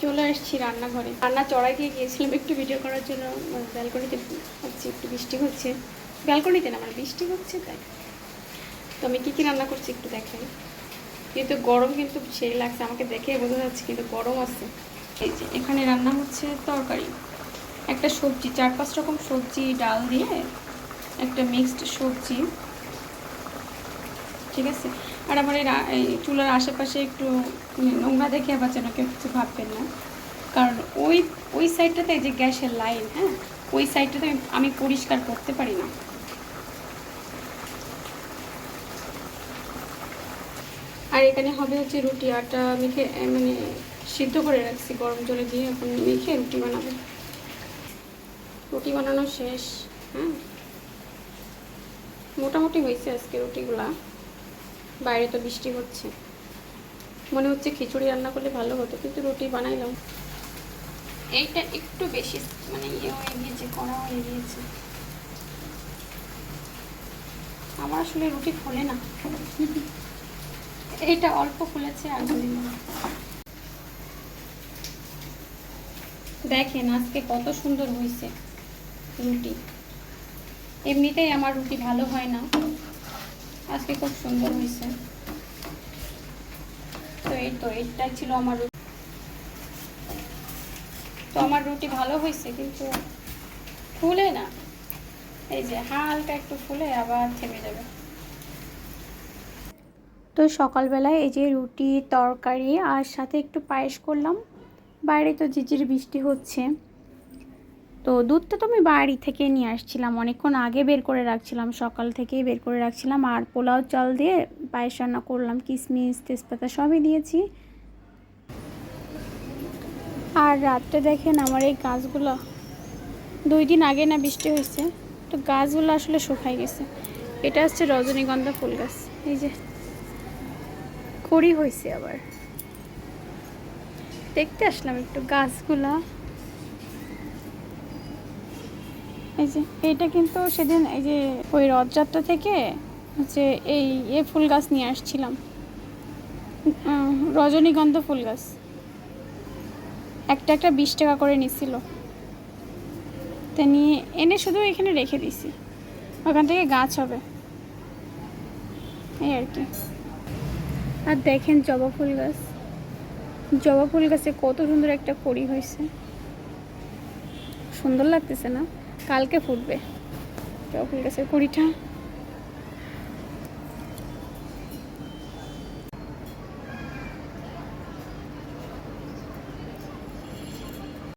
চলে আসছি রান্নাঘরে। রান্না চড়াই দিয়ে গিয়েছিলাম একটু ভিডিও করার জন্য, ব্যালকনিতে হচ্ছে, একটু বৃষ্টি হচ্ছে। ব্যালকনিতে না, বৃষ্টি হচ্ছে তাই। তো আমি কী কী রান্না করছি একটু দেখাই। কিন্তু গরম কিন্তু সেই লাগছে, আমাকে দেখে বোঝা যাচ্ছে কিন্তু গরম আছে। এই যে এখানে রান্না হচ্ছে তরকারি, একটা সবজি, 4-5 রকম সবজি ডাল দিয়ে একটা মিক্সড সবজি, ঠিক আছে। আর আমার এই চুলার আশেপাশে একটু নোংরা দেখে আবার যেন কেউ কিছু ভাববেন না, কারণ ওই ওই সাইডটাতে যে গ্যাসের লাইন, হ্যাঁ, ওই সাইডটাতে আমি পরিষ্কার করতে পারি না। আর এখানে হবে হচ্ছে রুটি, আটা মেখে মানে সিদ্ধ করে রাখছি গরম জলে দিয়ে, এখন মেখে রুটি বানাবো। রুটি বানানো শেষ, হ্যাঁ, মোটামুটি হয়েছে আজকে রুটিগুলা। বাইরে তো বৃষ্টি হচ্ছে, মনে হচ্ছে খিচুড়ি রান্না করলে ভালো হতো, কিন্তু রুটি বানাইলাম। এইটা একটু বেশি মানে ইয়ে হয়ে গিয়েছে, কড়া হয়ে গিয়েছে। আমার আসলে রুটি ফোলে না, এইটা অল্প ফুলেছে আর দেখেন আজকে কত সুন্দর হয়েছে রুটি। এমনিতেই আমার রুটি ভালো হয় না, আজকে খুব সুন্দর হয়েছে। তো এই তো এইটাই ছিল আমার রুটি। তো আমার রুটি ভালো হয়েছে কিন্তু ফুলে না, এই যে হালকা একটু ফুলে আবার থেমে যাবে। তো সকালবেলায় এই যে রুটি তরকারি আর সাথে একটু পায়েস করলাম। বাইরে তো ঝিরঝির বৃষ্টি হচ্ছে, তো দুধটা তো আমি বাড়ি থেকে নিয়ে আসছিলাম, অনেকক্ষণ আগে বের করে রাখছিলাম, সকাল থেকেই বের করে রাখছিলাম। আর পোলাও চাল দিয়ে পায়েস রান্না করলাম, কিশমিশ তেজপাতা সবই দিয়েছি। আর রাত্রে দেখেন আমার এই গাছগুলো, 2 দিন আগে না বৃষ্টি হয়েছে, তো গাছগুলো আসলে শুকাই গেছে। এটা হচ্ছে রজনীগন্ধা ফুল গাছ, এই যে কড়ি হয়েছে আবার। দেখতে আসলাম একটু গাছগুলা। এই যে এইটা কিন্তু সেদিন এই যে ওই রথযাত্রা থেকে হচ্ছে এই ফুল গাছ নিয়ে আসছিলাম, রজনীগন্ধা ফুল গাছ। একটা 20 টাকা করে নিছিল, তা নিয়ে এনে শুধু এখানে রেখে দিছি, ওখান থেকে গাছ হবে এই আর কি। আর দেখেন জবা ফুল গাছ, জবা ফুল গাছে কত সুন্দর একটা কড়ি হয়েছে, সুন্দর লাগতেছে না? কালকে ফুটবে জবা ফুল গাছের কড়িটা।